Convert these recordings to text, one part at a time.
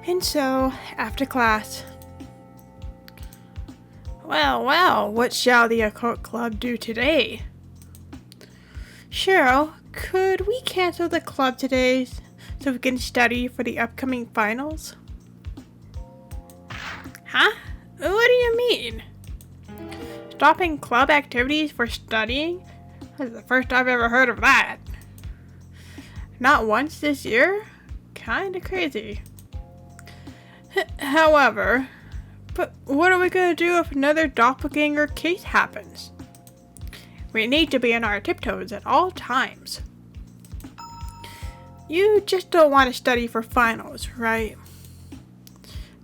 And so, after class, well, what shall the occult club do today? Cheryl, could we cancel the club today so we can study for the upcoming finals? Huh? What do you mean? Stopping club activities for studying? That's the first I've ever heard of that. Not once this year? Kinda crazy. However, but what are we gonna do if another doppelganger case happens? We need to be on our tiptoes at all times. You just don't want to study for finals, right?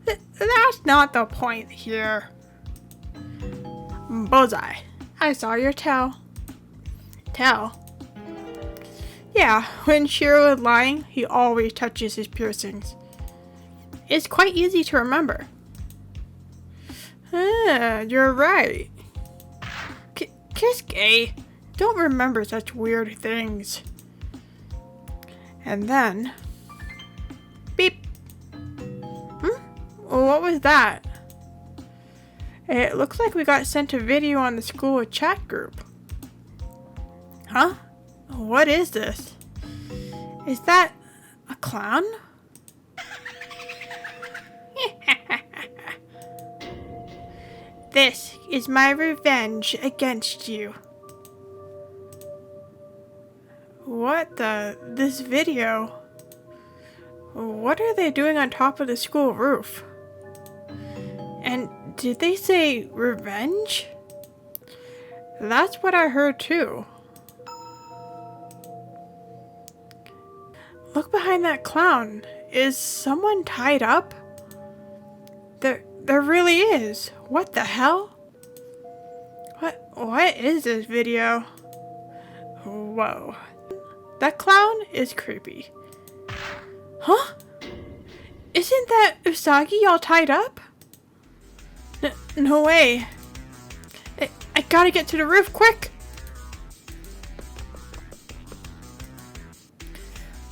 That's not the point here. Bullseye, I saw your tail. Tail? Yeah, when Shiro is lying, he always touches his piercings. It's quite easy to remember. You're right. Kisuke, don't remember such weird things. And then... Beep! What was that? It looks like we got sent a video on the school chat group. Huh? What is this? Is that a clown? This is my revenge against you. What this video? What are they doing on top of the school roof? And did they say revenge? That's what I heard too. Look behind that clown. Is someone tied up? There really is. What the hell? What is this video? Whoa. That clown is creepy. Huh? Isn't that Usagi all tied up? No way. I gotta get to the roof quick.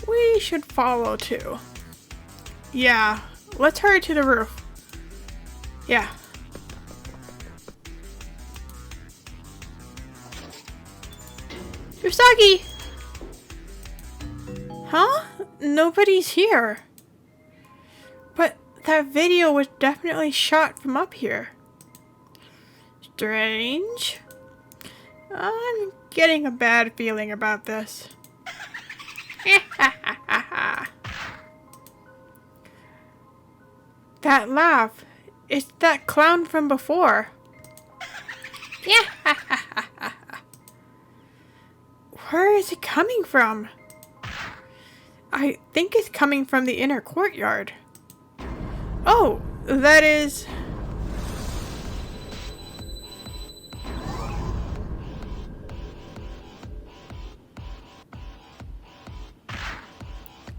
We should follow too. Yeah, let's hurry to the roof. Yeah. Usagi! Huh? Nobody's here. But that video was definitely shot from up here. Strange. I'm getting a bad feeling about this. That laugh. It's that clown from before. Where is it coming from? I think it's coming from the inner courtyard. Oh, that is...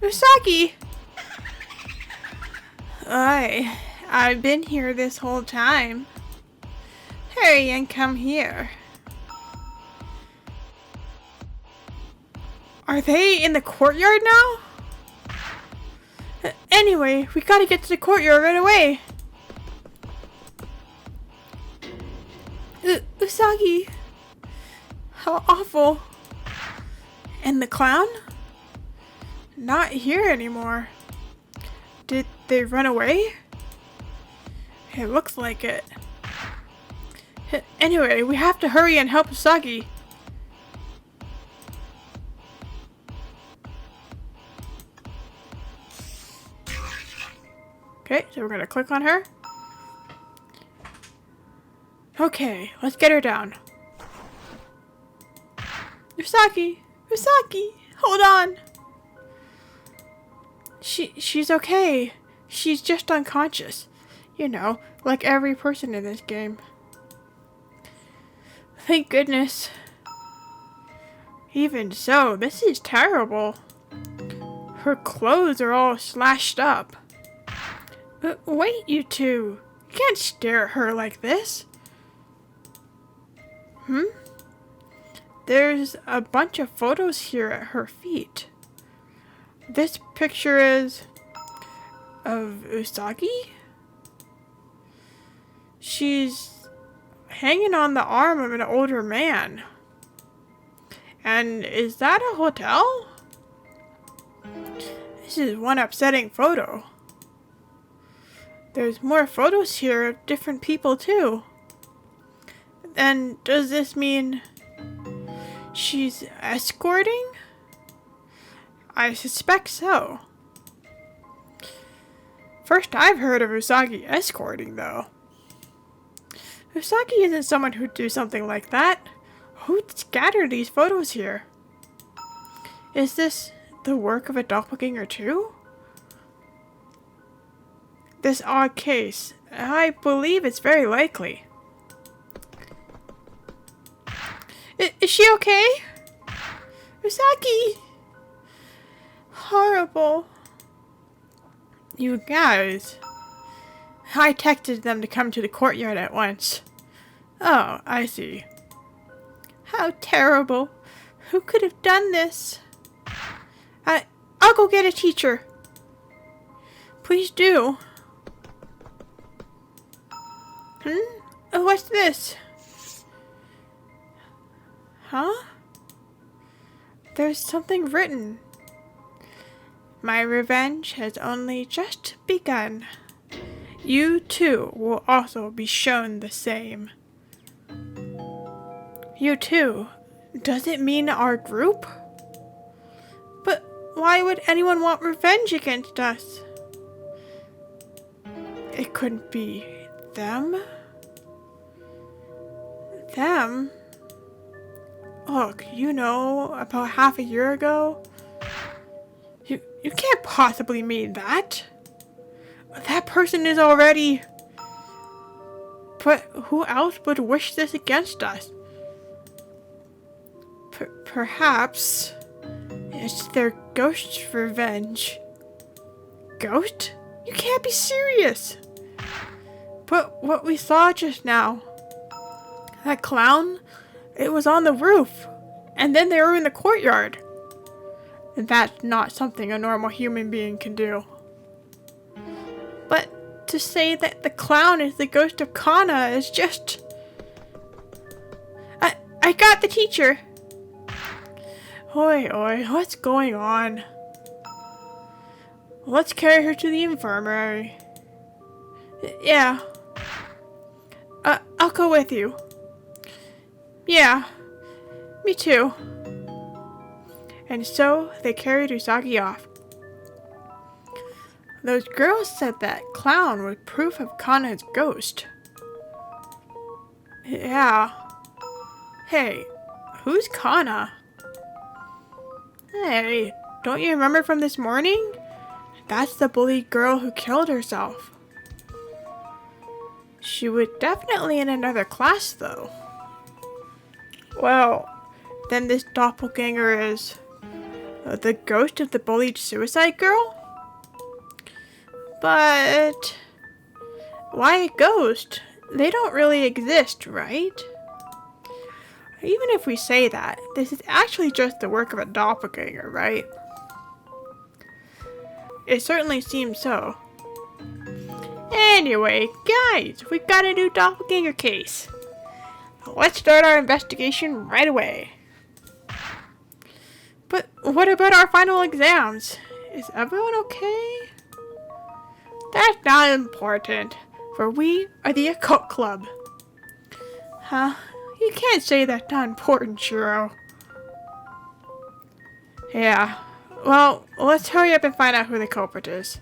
Usagi! I've been here this whole time. Hurry and come here. Are they in the courtyard now? Anyway, we gotta get to the courtyard right away. Usagi. How awful. And the clown? Not here anymore. Did they run away? It looks like it. Anyway, we have to hurry and help Usagi. Okay, so we're gonna click on her. Okay, let's get her down. Usagi! Usagi! Hold on! She's okay. She's just unconscious. You know, like every person in this game. Thank goodness. Even so, this is terrible. Her clothes are all slashed up. Wait, you two. You can't stare at her like this. There's a bunch of photos here at her feet. This picture is... of Usagi? She's hanging on the arm of an older man. And is that a hotel? This is one upsetting photo. There's more photos here of different people too. And does this mean she's escorting? I suspect so. First I've heard of Usagi escorting, though. Usagi isn't someone who'd do something like that. Who'd scatter these photos here? Is this the work of a doppelganger too? This odd case, I believe it's very likely. Is she okay? Usagi! Horrible. You guys. I texted them to come to the courtyard at once. Oh, I see. How terrible. Who could have done this? I'll go get a teacher. Please do. What's this? Huh? There's something written. My revenge has only just begun. You too will also be shown the same. You too? Does it mean our group? But why would anyone want revenge against us? It couldn't be them? Them? Look, you know, about half a year ago? You can't possibly mean that. That person is already... But who else would wish this against us? Perhaps it's their ghost's revenge. Ghost? You can't be serious. But what we saw just now, that clown, it was on the roof, and then they were in the courtyard. That's not something a normal human being can do. But to say that the clown is the ghost of Kana is just... I got the teacher. Oi, what's going on? Let's carry her to the infirmary. Yeah. I'll go with you. Yeah, me too. And so they carried Usagi off. Those girls said that clown was proof of Kana's ghost. Yeah. Hey, who's Kana? Hey, don't you remember from this morning? That's the bullied girl who killed herself. She was definitely in another class, though. Well, then this doppelganger is the ghost of the bullied suicide girl? But why a ghost? They don't really exist, right? Even if we say that, this is actually just the work of a doppelganger, right? It certainly seems so. Anyway, guys, we've got a new doppelganger case. Let's start our investigation right away. But what about our final exams? Is everyone okay? That's not important, for we are the Occult Club. Huh? You can't say that's not important, Shiro. Yeah. Well, let's hurry up and find out who the culprit is.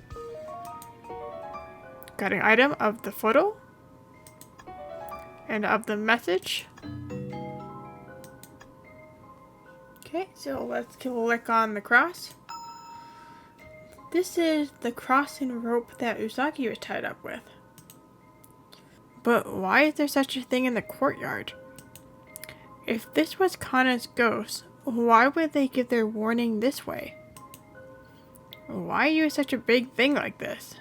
Got an item of the photo. And of the message. Okay, so let's click on the cross. This is the cross and rope that Usagi was tied up with. But why is there such a thing in the courtyard? If this was Kana's ghost, why would they give their warning this way? Why use such a big thing like this?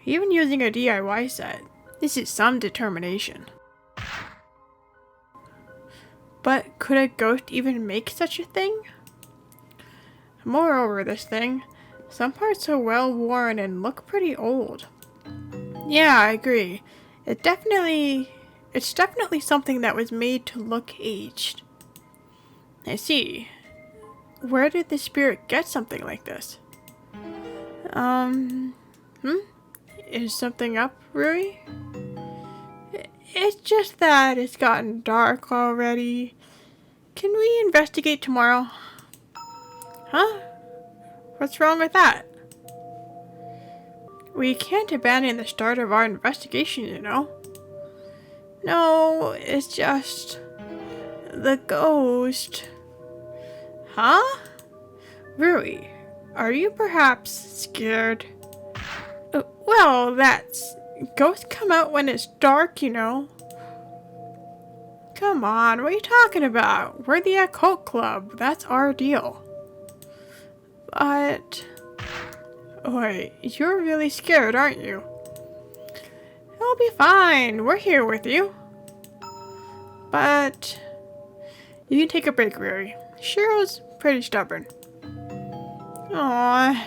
Even using a DIY set, this is some determination. But could a ghost even make such a thing? Moreover, this thing, Some parts are well worn and look pretty old. Yeah, I agree. It's definitely something that was made to look aged. I see. Where did the spirit get something like this? Is something up, Rui? It's just that it's gotten dark already. Can we investigate tomorrow? Huh? What's wrong with that? We can't abandon the start of our investigation, you know. No, it's just the ghost. Huh? Rui, are you perhaps scared? Well, that's... Ghosts come out when it's dark, you know. Come on, what are you talking about? We're the Occult Club. That's our deal. But... Wait, you're really scared, aren't you? It'll be fine. We're here with you. But... You can take a break, Ruri. Shiro's pretty stubborn. Aww.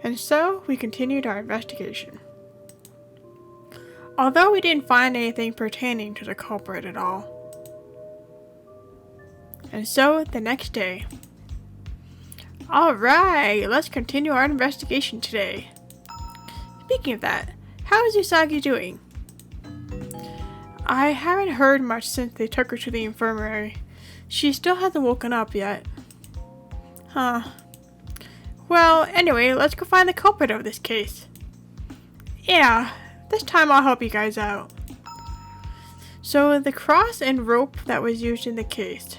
And so, we continued our investigation. Although we didn't find anything pertaining to the culprit at all. And so, the next day. Alright, let's continue our investigation today. Speaking of that, how is Usagi doing? I haven't heard much since they took her to the infirmary. She still hasn't woken up yet. Huh. Well, anyway, let's go find the culprit of this case. Yeah, this time I'll help you guys out. So, the cross and rope that was used in the case.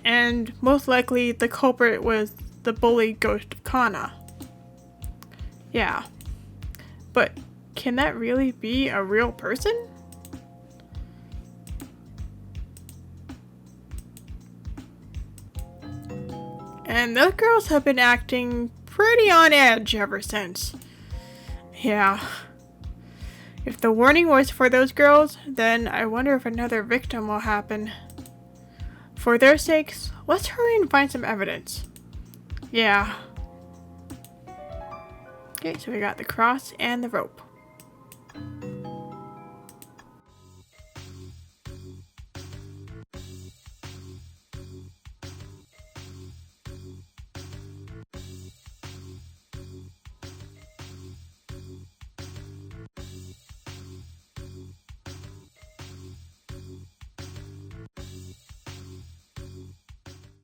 And most likely the culprit was the bully ghost of Kana. Yeah. But can that really be a real person? And those girls have been acting pretty on edge ever since. Yeah. If the warning was for those girls, then I wonder if another victim will happen. For their sakes, let's hurry and find some evidence. Yeah. Okay, so we got the cross and the rope.